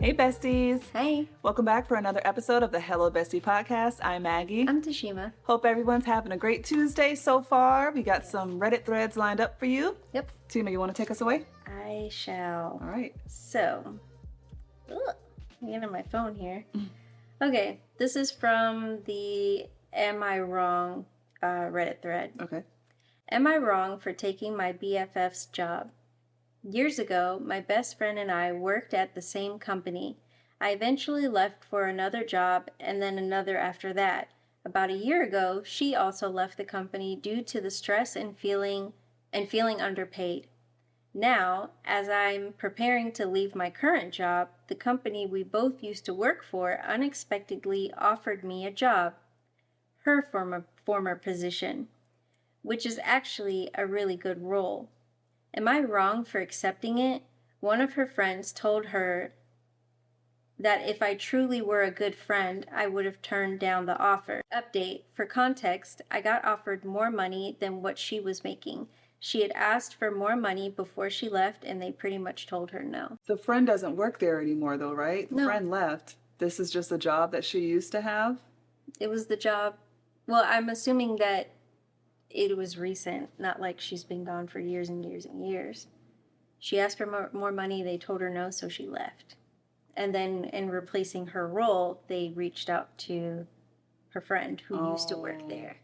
Hey besties! Hey, Welcome back for another episode of the Hello Bestie podcast. I'm Maggie. I'm Tashima. Hope everyone's having a great Tuesday so far. We got some Reddit threads lined up for you. Yep. Tima, you want to take us away? I shall. All right. So, I'm getting my phone here. Okay, this is from the Am I Wrong Reddit thread. Okay. Am I wrong for taking my BFF's job? Years ago, my best friend and I worked at the same company. I eventually left for another job and then another after that. About a year ago, she also left the company due to the stress and feeling underpaid. Now, as I'm preparing to leave my current job, the company we both used to work for unexpectedly offered me a job, her former position, which is actually a really good role. Am I wrong for accepting it? One of her friends told her that if I truly were a good friend, I would have turned down the offer. Update. For context, I got offered more money than what she was making. She had asked for more money before she left, and they pretty much told her no. The friend doesn't work there anymore though, right? The No. friend left. This is just a job that she used to have? It was the job. Well, I'm assuming that it was recent, not like she's been gone for years and years and years. She asked for more money, they told her no, so she left. And then in replacing her role, they reached out to her friend who used to work there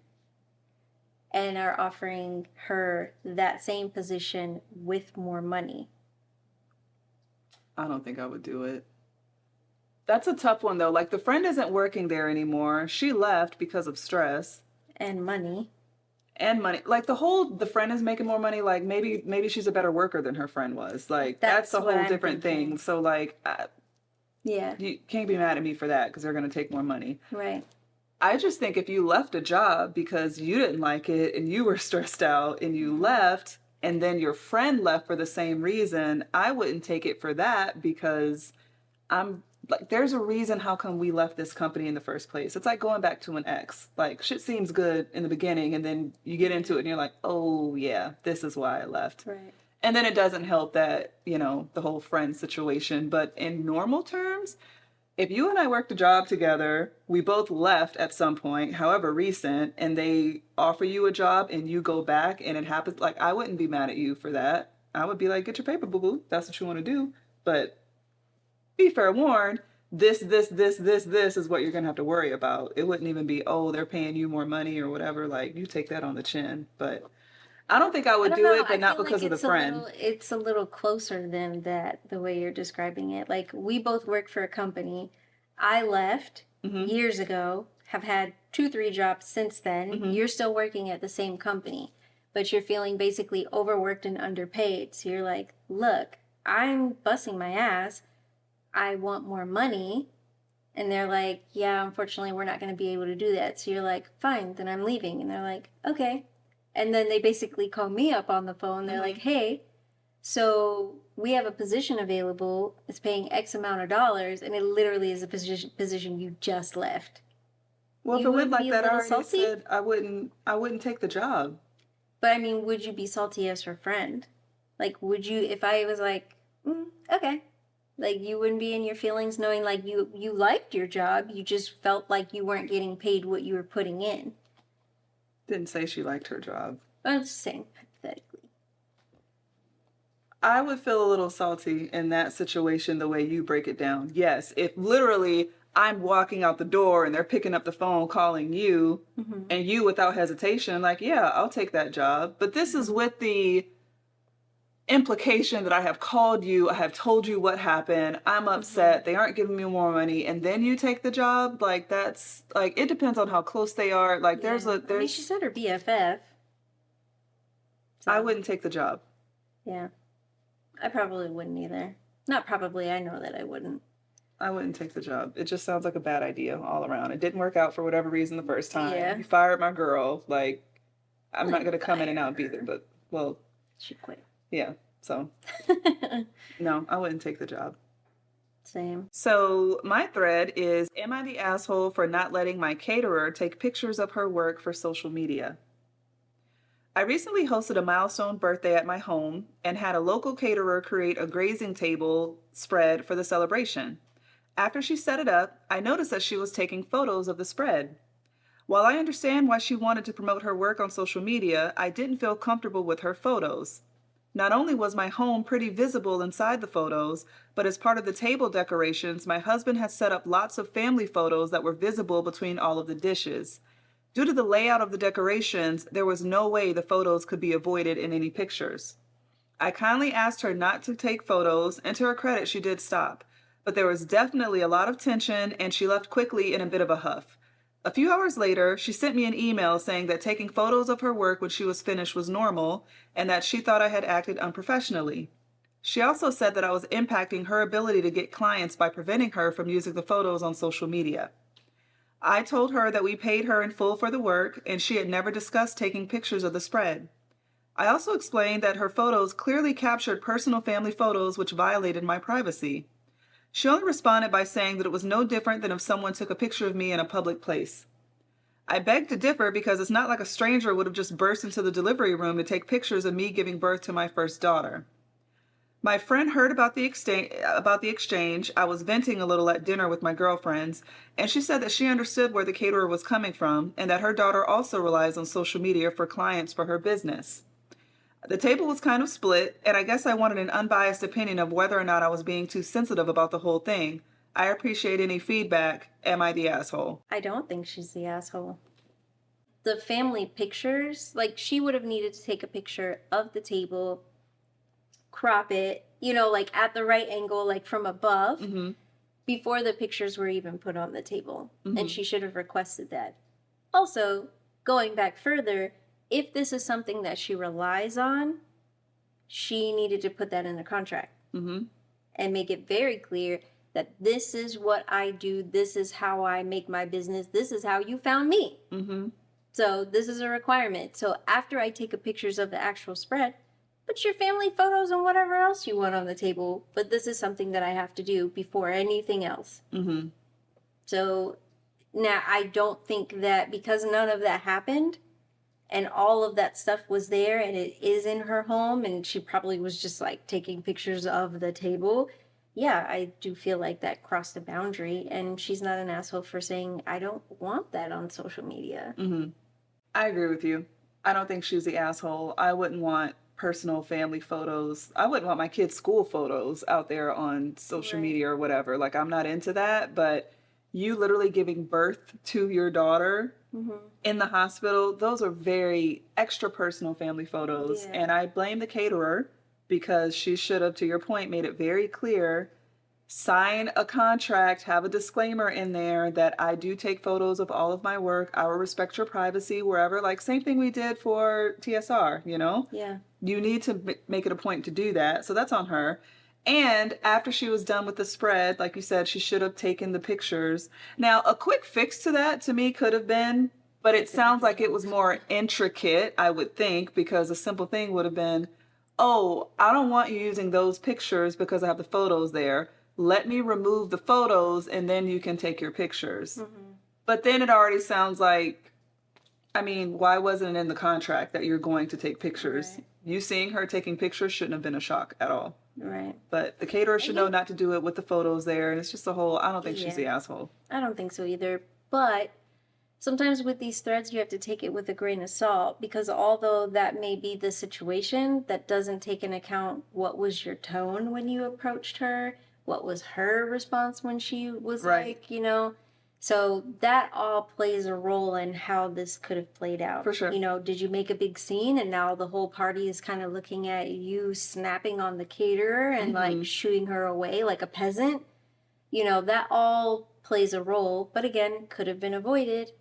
and are offering her that same position with more money. I don't think I would do it. That's a tough one though. Like the friend isn't working there anymore. She left because of stress. And money. And money. Like the friend is making more money. Like maybe she's a better worker than her friend was. Like that's a what whole I'm different thinking. thing. So like, Yeah, you can't be mad at me for that because they're going to take more money. right. I just think if you left a job because you didn't like it and you were stressed out and you left and then your friend left for the same reason, I wouldn't take it for that because I'm like, there's a reason how come we left this company in the first place. It's like going back to an ex. Like shit seems good in the beginning and then you get into it and you're like, oh yeah, this is why I left. Right. And then it doesn't help that, the whole friend situation. But in normal terms, if you and I worked a job together, we both left at some point, however recent, and they offer you a job and you go back and it happens, like I wouldn't be mad at you for that. I would be like, get your paper, boo-boo. That's what you want to do. But be fair warned, this is what you're going to have to worry about. It wouldn't even be, oh, they're paying you more money or whatever. Like, you take that on the chin. But I don't think I would do it, but not because of the friend. It's a little closer than that, the way you're describing it. Like, we both work for a company. I left years ago, have had 2-3 jobs since then. You're still working at the same company, but you're feeling basically overworked and underpaid. So you're like, look, I'm busting my ass. I want more money. And they're like, yeah, unfortunately, we're not going to be able to do that. So you're like, fine, then I'm leaving. And they're like, okay. And then they basically call me up on the phone. They're like, hey, so we have a position available. It's paying X amount of dollars. And it literally is a position you just left. Well, if You it went would like be a that, I little already salty? said I wouldn't take the job. But I mean, would you be salty as her friend? Like, would you, if I was like, okay. Like, you wouldn't be in your feelings knowing, like, you liked your job. You just felt like you weren't getting paid what you were putting in. Didn't say she liked her job. I'm just saying, hypothetically. I would feel a little salty in that situation the way you break it down. Yes, if literally I'm walking out the door and they're picking up the phone calling you and you without hesitation, like, yeah, I'll take that job. But this is with the implication that I have called you, I have told you what happened, I'm upset, they aren't giving me more money, and then you take the job. Like, that's like, it depends on how close they are. Like, I mean, she said her BFF. So, I wouldn't take the job. Yeah. I probably wouldn't either. Not probably, I know that I wouldn't. I wouldn't take the job. It just sounds like a bad idea all around. It didn't work out for whatever reason the first time. Yeah. You fired my girl. Like, I'm not going to come in and out either, but, well. She quit. Yeah, so. No, I wouldn't take the job. Same. So my thread is, am I the asshole for not letting my caterer take pictures of her work for social media? I recently hosted a milestone birthday at my home and had a local caterer create a grazing table spread for the celebration. After she set it up, I noticed that she was taking photos of the spread. While I understand why she wanted to promote her work on social media, I didn't feel comfortable with her photos. Not only was my home pretty visible inside the photos, but as part of the table decorations, my husband had set up lots of family photos that were visible between all of the dishes. Due to the layout of the decorations, there was no way the photos could be avoided in any pictures. I kindly asked her not to take photos, and to her credit, she did stop. But there was definitely a lot of tension, and she left quickly in a bit of a huff. A few hours later, she sent me an email saying that taking photos of her work when she was finished was normal, and that she thought I had acted unprofessionally. She also said that I was impacting her ability to get clients by preventing her from using the photos on social media. I told her that we paid her in full for the work, and she had never discussed taking pictures of the spread. I also explained that her photos clearly captured personal family photos which violated my privacy. She only responded by saying that it was no different than if someone took a picture of me in a public place. I begged to differ because it's not like a stranger would have just burst into the delivery room to take pictures of me giving birth to my first daughter. My friend heard about the exchange. I was venting a little at dinner with my girlfriends, and she said that she understood where the caterer was coming from and that her daughter also relies on social media for clients for her business. The table was kind of split, and I guess I wanted an unbiased opinion of whether or not I was being too sensitive about the whole thing. I appreciate any feedback. Am I the asshole? I don't think she's the asshole. The family pictures, like she would have needed to take a picture of the table, crop it, like at the right angle, like from above, before the pictures were even put on the table. And she should have requested that. Also, going back further, if this is something that she relies on, she needed to put that in the contract and make it very clear that this is what I do, this is how I make my business, this is how you found me. So this is a requirement. So after I take pictures of the actual spread, put your family photos and whatever else you want on the table, but this is something that I have to do before anything else. So now I don't think that because none of that happened, and all of that stuff was there and it is in her home and she probably was just like taking pictures of the table. Yeah, I do feel like that crossed a boundary, and she's not an asshole for saying, I don't want that on social media. I agree with you. I don't think she's the asshole. I wouldn't want personal family photos. I wouldn't want my kids' school photos out there on social media or whatever. Like, I'm not into that, but you literally giving birth to your daughter in the hospital, those are very extra personal family photos. And I blame the caterer because she should have, to your point, made it very clear, sign a contract, have a disclaimer in there that I do take photos of all of my work. I will respect your privacy wherever. Like, same thing we did for TSR, Yeah. You need to make it a point to do that. So that's on her. And after she was done with the spread, like you said, she should have taken the pictures. Now, a quick fix to that to me could have been, but it sounds like it was more intricate, I would think, because a simple thing would have been, oh, I don't want you using those pictures because I have the photos there. Let me remove the photos and then you can take your pictures. But then it already sounds like, I mean, why wasn't it in the contract that you're going to take pictures? Right. You seeing her taking pictures shouldn't have been a shock at all. Right. But the caterer should know not to do it with the photos there. And it's just a whole, I don't think she's the asshole. I don't think so either. But sometimes with these threads, you have to take it with a grain of salt, because although that may be the situation, that doesn't take into account what was your tone when you approached her, what was her response when she was like, So that all plays a role in how this could have played out. For sure. Did you make a big scene and now the whole party is kind of looking at you snapping on the caterer and like shooing her away like a peasant? That all plays a role, but again, could have been avoided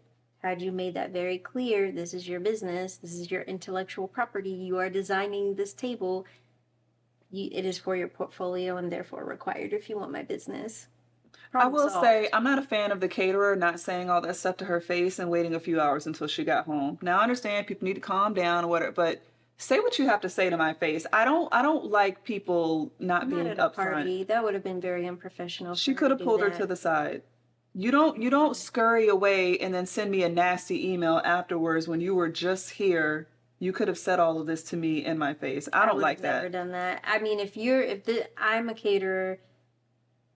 had you made that very clear. This is your business. This is your intellectual property. You are designing this table. It is for your portfolio and therefore required if you want my business. I will say, I'm not a fan of the caterer not saying all that stuff to her face and waiting a few hours until she got home. Now, I understand people need to calm down or whatever, but say what you have to say to my face. I don't like people not being upfront. That would have been very unprofessional. She could have pulled her to the side. You don't scurry away and then send me a nasty email afterwards when you were just here. You could have said all of this to me in my face. I don't like that. Never done that. I mean, I'm a caterer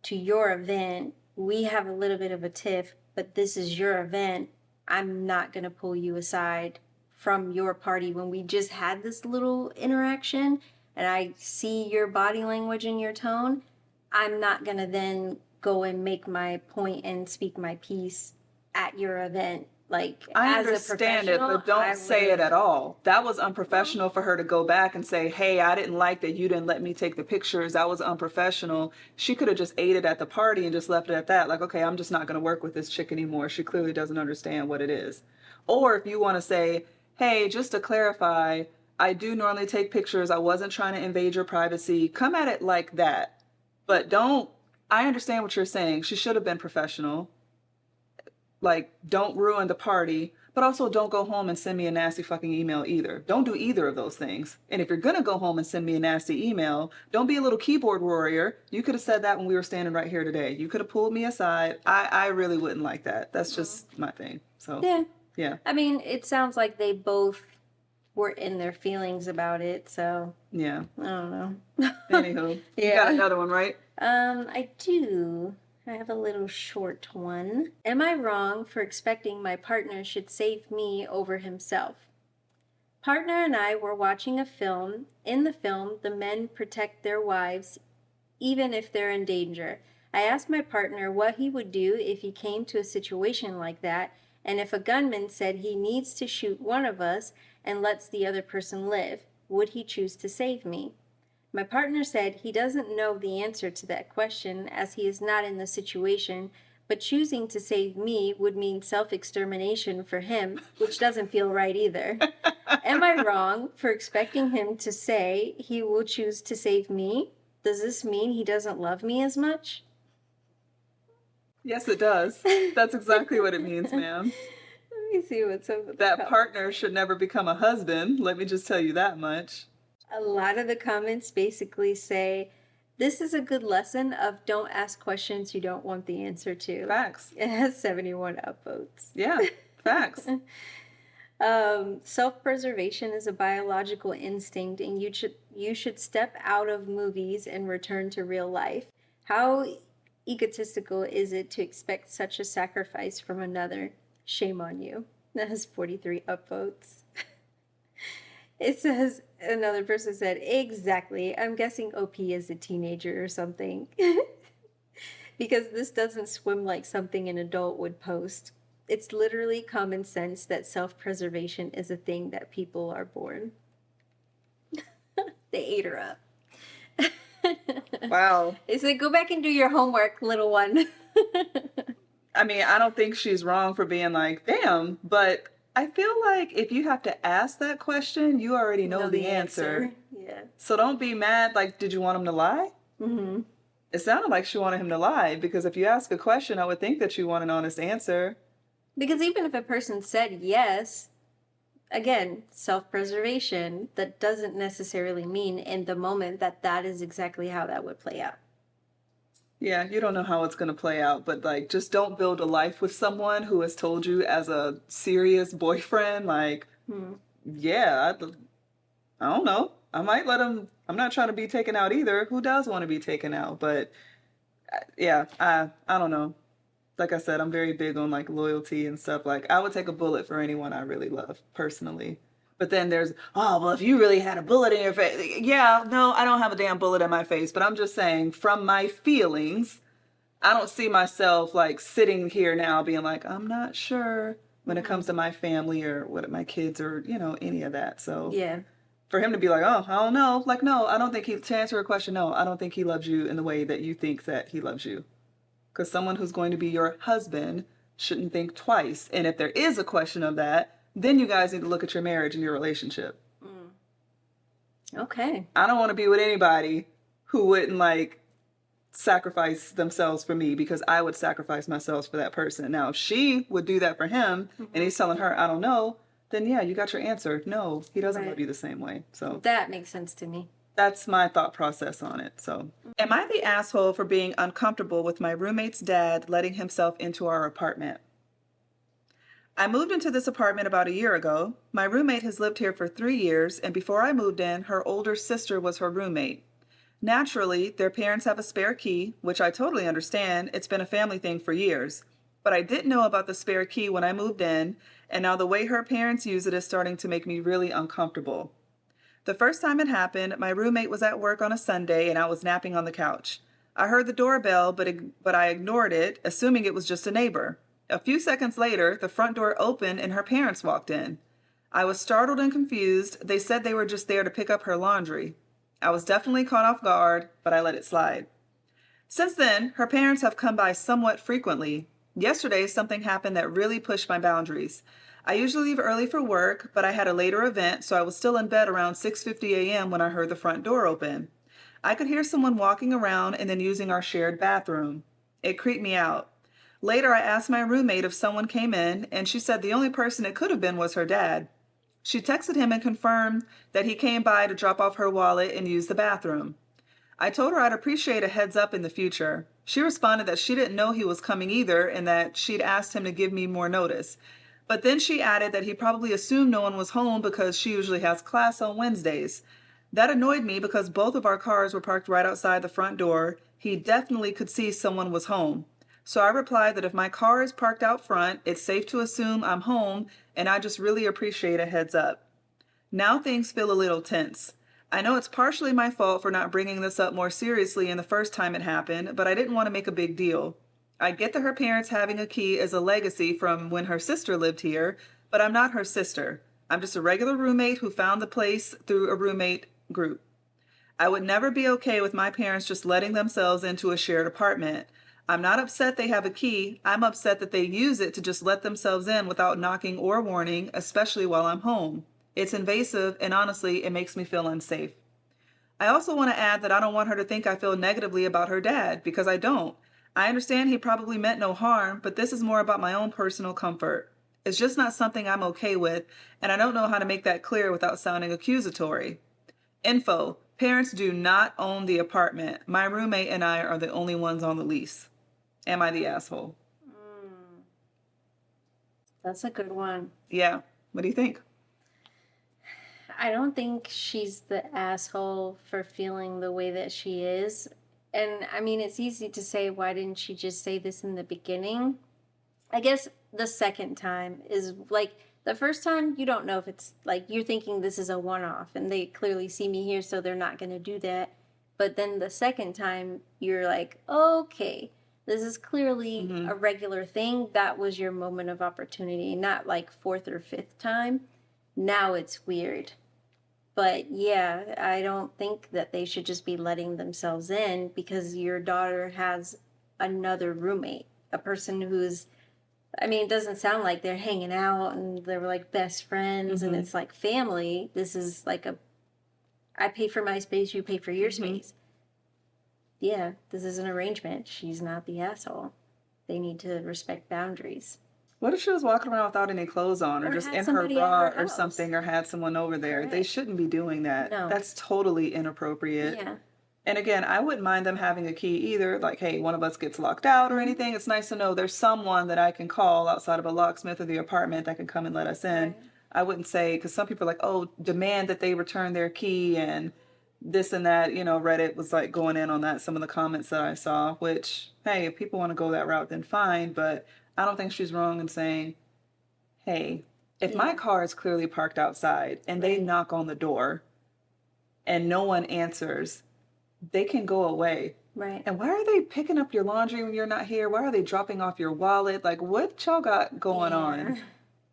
to your event we have a little bit of a tiff, but this is your event. I'm not going to pull you aside from your party when we just had this little interaction and I see your body language and your tone. I'm not going to then go and make my point and speak my piece at your event. Like, I as a understand it, professional, but don't I say would it at all. That was unprofessional for her to go back and say, hey, I didn't like that you didn't let me take the pictures. That was unprofessional. She could have just ate it at the party and just left it at that. Like, okay, I'm just not going to work with this chick anymore. She clearly doesn't understand what it is. Or if you want to say, hey, just to clarify, I do normally take pictures. I wasn't trying to invade your privacy. Come at it like that. But don't, I understand what you're saying. She should have been professional. Like, don't ruin the party, but also don't go home and send me a nasty fucking email either. Don't do either of those things. And if you're going to go home and send me a nasty email, don't be a little keyboard warrior. You could have said that when we were standing right here today. You could have pulled me aside. I really wouldn't like that. That's just my thing. So, Yeah. yeah. I mean, it sounds like they both were in their feelings about it, so Yeah. I don't know. Anywho, you Yeah. got another one, right? I do. I have a little short one. Am I wrong for expecting my partner should save me over himself? Partner and I were watching a film. In the film, the men protect their wives even if they're in danger. I asked my partner what he would do if he came to a situation like that, and if a gunman said he needs to shoot one of us and lets the other person live, would he choose to save me? My partner said he doesn't know the answer to that question as he is not in the situation, but choosing to save me would mean self-extermination for him, which doesn't feel right either. Am I wrong for expecting him to say he will choose to save me? Does this mean he doesn't love me as much? Yes, it does. That's exactly what it means, ma'am. Let me see what's up with That partner should never become a husband. Let me just tell you that much. A lot of the comments basically say, this is a good lesson of don't ask questions you don't want the answer to. Facts. It has 71 upvotes. Yeah, facts. Self-preservation is a biological instinct, and you should step out of movies and return to real life. How egotistical is it to expect such a sacrifice from another? Shame on you. That has 43 upvotes. It says, another person said, exactly. I'm guessing OP is a teenager or something. Because this doesn't swim like something an adult would post. It's literally common sense that self-preservation is a thing that people are born. They ate her up. Wow. They said, go back and do your homework, little one. I mean, I don't think she's wrong for being like, damn, but I feel like if you have to ask that question, you already know the answer. Yeah. So don't be mad. Like, did you want him to lie? Mm-hmm. It sounded like she wanted him to lie, because if you ask a question, I would think that you want an honest answer. Because even if a person said yes, again, self-preservation, that doesn't necessarily mean in the moment that that is exactly how that would play out. Yeah, you don't know how it's going to play out, but like, just don't build a life with someone who has told you as a serious boyfriend, like, yeah, I don't know. I might let him, I'm not trying to be taken out either. Who does want to be taken out? But yeah, I don't know. Like I said, I'm very big on like loyalty and stuff. Like, I would take a bullet for anyone I really love, personally. But then there's, oh, well, if you really had a bullet in your face. Yeah, no, I don't have a damn bullet in my face. But I'm just saying, from my feelings, I don't see myself like sitting here now being like, I'm not sure when it comes to my family or what my kids or, you know, any of that. So yeah, for him to be like, oh, I don't know. Like, no, I don't think to answer your question, no, I don't think he loves you in the way that you think that he loves you. Because someone who's going to be your husband shouldn't think twice. And if there is a question of that, then you guys need to look at your marriage and your relationship. Okay. I don't want to be with anybody who wouldn't like sacrifice themselves for me, because I would sacrifice myself for that person. Now, if she would do that for him and he's telling her, I don't know, then yeah, you got your answer. No, he doesn't love you the same way. So that makes sense to me. That's my thought process on it. So, am I the asshole for being uncomfortable with my roommate's dad letting himself into our apartment? I moved into this apartment about a year ago. My roommate has lived here for 3 years, and before I moved in, her older sister was her roommate. Naturally, their parents have a spare key, which I totally understand. It's been a family thing for years. But I didn't know about the spare key when I moved in, and now the way her parents use it is starting to make me really uncomfortable. The first time it happened, my roommate was at work on a Sunday and I was napping on the couch. I heard the doorbell, but I ignored it, assuming it was just a neighbor. A few seconds later, the front door opened and her parents walked in. I was startled and confused. They said they were just there to pick up her laundry. I was definitely caught off guard, but I let it slide. Since then, her parents have come by somewhat frequently. Yesterday, something happened that really pushed my boundaries. I usually leave early for work, but I had a later event, so I was still in bed around 6:50 a.m. when I heard the front door open. I could hear someone walking around and then using our shared bathroom. It creeped me out. Later, I asked my roommate if someone came in, and she said the only person it could have been was her dad. She texted him and confirmed that he came by to drop off her wallet and use the bathroom. I told her I'd appreciate a heads up in the future. She responded that she didn't know he was coming either and that she'd asked him to give me more notice. But then she added that he probably assumed no one was home because she usually has class on Wednesdays. That annoyed me because both of our cars were parked right outside the front door. He definitely could see someone was home. So I replied that if my car is parked out front, it's safe to assume I'm home and I just really appreciate a heads up. Now things feel a little tense. I know it's partially my fault for not bringing this up more seriously in the first time it happened, but I didn't want to make a big deal. I get that her parents having a key is a legacy from when her sister lived here, but I'm not her sister. I'm just a regular roommate who found the place through a roommate group. I would never be okay with my parents just letting themselves into a shared apartment. I'm not upset they have a key. I'm upset that they use it to just let themselves in without knocking or warning, especially while I'm home. It's invasive, and honestly, it makes me feel unsafe. I also want to add that I don't want her to think I feel negatively about her dad, because I don't. I understand he probably meant no harm, but this is more about my own personal comfort. It's just not something I'm okay with, and I don't know how to make that clear without sounding accusatory. Info: parents do not own the apartment. My roommate and I are the only ones on the lease. Am I the asshole? That's a good one. Yeah. What do you think? I don't think she's the asshole for feeling the way that she is. And I mean, it's easy to say, why didn't she just say this in the beginning? I guess the second time is like, the first time you don't know if it's like you're thinking this is a one-off and they clearly see me here, so they're not going to do that. But then the second time you're like, okay, this is clearly a regular thing. That was your moment of opportunity, not like fourth or fifth time. Now it's weird. But yeah, I don't think that they should just be letting themselves in because your daughter has another roommate, a person who's, I mean, it doesn't sound like they're hanging out and they're like best friends and it's like family. This is like I pay for my space, you pay for your space. Yeah, this is an arrangement. She's not the asshole. They need to respect boundaries. What if she was walking around without any clothes on, or just in her bra or something, or had someone over there? Correct. They shouldn't be doing that. No. That's totally inappropriate. Yeah. And again, I wouldn't mind them having a key either. Like, hey, one of us gets locked out or anything. It's nice to know there's someone that I can call outside of a locksmith or the apartment that can come and let us in. Right. I wouldn't say, because some people are like, oh, demand that they return their key and this and that. You know, Reddit was like going in on that, some of the comments that I saw, which, hey, if people want to go that route, then fine. But I don't think she's wrong in saying, hey, if my car is clearly parked outside and they knock on the door and no one answers, they can go away. Right. And why are they picking up your laundry when you're not here? Why are they dropping off your wallet? Like, what y'all got going on?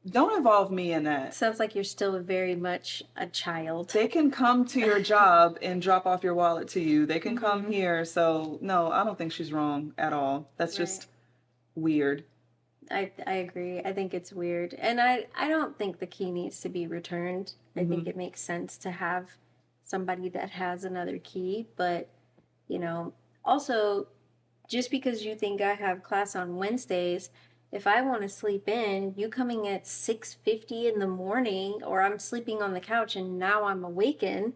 Don't involve me in that. Sounds like you're still very much a child. They can come to your job and drop off your wallet to you. They can come here. So, no, I don't think she's wrong at all. That's just weird. I agree. I think it's weird. And I don't think the key needs to be returned. I think it makes sense to have somebody that has another key. But, you know, also, just because you think I have class on Wednesdays, if I want to sleep in, you coming at 6:50 in the morning, or I'm sleeping on the couch and now I'm awakened,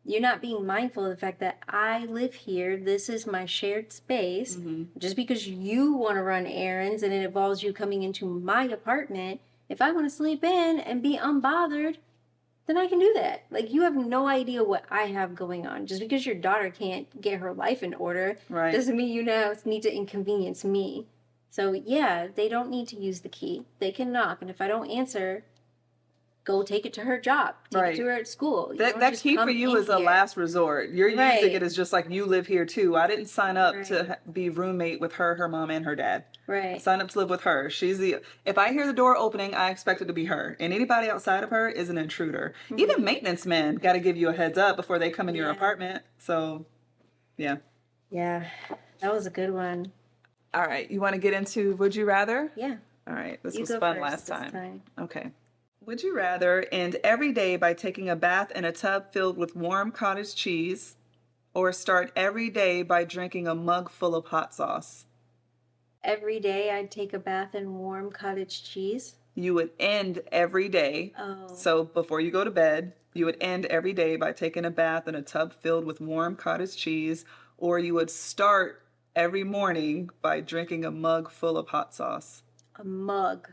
you're not being mindful of the fact that I live here. This is my shared space. Just because you want to run errands and it involves you coming into my apartment, if I want to sleep in and be unbothered, then I can do that. Like, you have no idea what I have going on. Just because your daughter can't get her life in order Right. doesn't mean you now need to inconvenience me. So, yeah, they don't need to use the key. They can knock, and if I don't answer, go take it to her job. Take it to her at school. That key for you is a last resort. You're using it as just like, you live here too. I didn't sign up to be roommate with her mom, and her dad. Right. I signed up to live with her. If I hear the door opening, I expect it to be her. And anybody outside of her is an intruder. Even maintenance men got to give you a heads up before they come in your apartment. So, yeah. Yeah, that was a good one. All right. You want to get into Would You Rather? Yeah. All right. This You was go fun first last this time. Okay. Would you rather end every day by taking a bath in a tub filled with warm cottage cheese, or start every day by drinking a mug full of hot sauce? Every day I'd take a bath in warm cottage cheese. You would end every day. Oh. So before you go to bed, you would end every day by taking a bath in a tub filled with warm cottage cheese, or you would start every morning by drinking a mug full of hot sauce. A mug.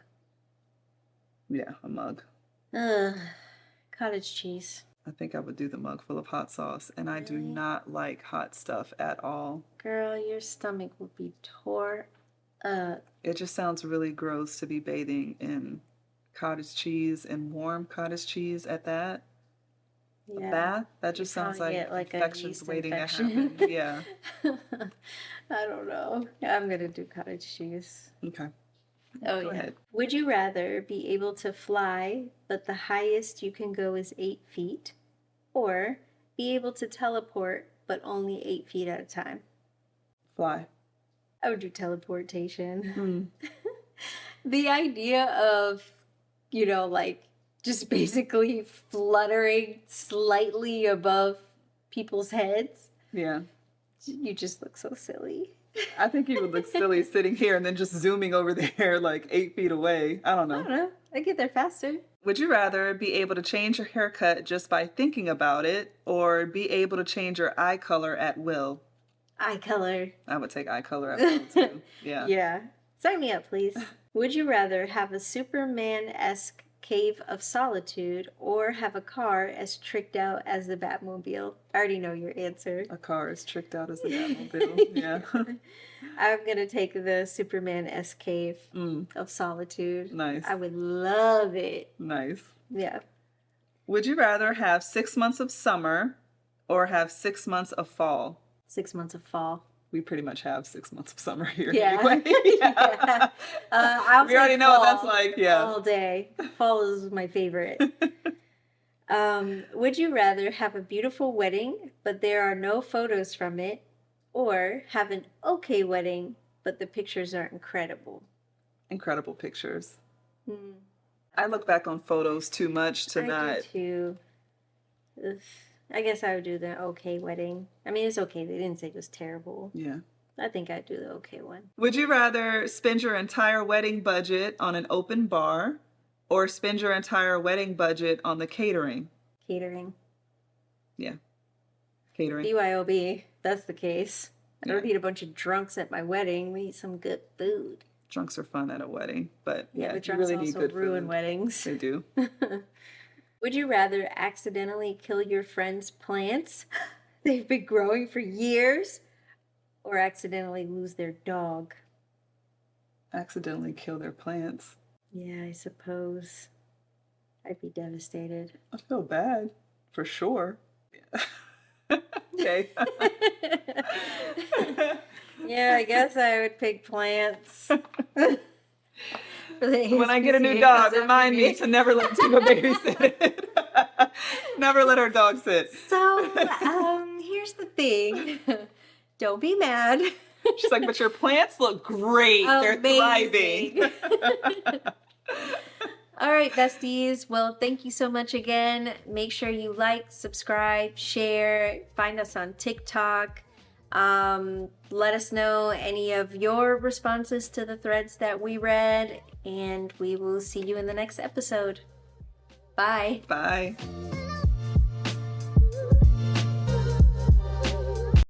Yeah, a mug. Cottage cheese. I think I would do the mug full of hot sauce, and I do not like hot stuff at all. Girl, your stomach would be tore up. It just sounds really gross to be bathing in cottage cheese and warm cottage cheese at that. Yeah. A bath? That just sounds like infections waiting to happen. Yeah. I don't know. I'm going to do cottage cheese. Okay. Oh, Go yeah. ahead. Would you rather be able to fly, but the highest you can go is 8 feet, or be able to teleport, but only 8 feet at a time? Fly. I would do teleportation. The idea of, like, just basically fluttering slightly above people's heads. Yeah. You just look so silly. I think you would look silly sitting here and then just zooming over there like 8 feet away. I don't know. I get there faster. Would you rather be able to change your haircut just by thinking about it, or be able to change your eye color at will? Eye color. I would take eye color at will too. Yeah. Yeah. Sign me up, please. Would you rather have a Superman-esque cave of solitude, or have a car as tricked out as the Batmobile? I already know your answer. A car is tricked out as the Batmobile. Yeah. I'm going to take the Superman-esque cave of solitude. Nice. I would love it. Nice. Yeah. Would you rather have 6 months of summer or have 6 months of fall? 6 months of fall. We pretty much have 6 months of summer here Yeah. anyway. Yeah. We already know what that's like. Yeah. All day. Fall is my favorite. Would you rather have a beautiful wedding, but there are no photos from it, or have an okay wedding, but the pictures are incredible? Incredible pictures. I look back on photos too much to not. I do too. Ugh. I guess I would do the okay wedding. I mean, it's okay. They didn't say it was terrible. Yeah. I think I'd do the okay one. Would you rather spend your entire wedding budget on an open bar, or spend your entire wedding budget on the catering? Catering. Yeah. Catering. BYOB. That's the case. I don't need a bunch of drunks at my wedding. We eat some good food. Drunks are fun at a wedding, but Yeah, but you drunks really need also good ruin food. weddings. They do. Would you rather accidentally kill your friend's plants? They've been growing for years. Or accidentally lose their dog? Accidentally kill their plants. Yeah, I suppose. I'd be devastated. I feel bad, for sure. Okay. Yeah, I guess I would pick plants. When I get a new dog, remind me to never let Tiva babysit it. Never let her dog sit. So, here's the thing. Don't be mad. She's like, but your plants look great. Amazing. They're thriving. All right, besties. Well, thank you so much again. Make sure you like, subscribe, share, find us on TikTok. Let us know any of your responses to the threads that we read, and we will see you in the next episode. Bye. Bye.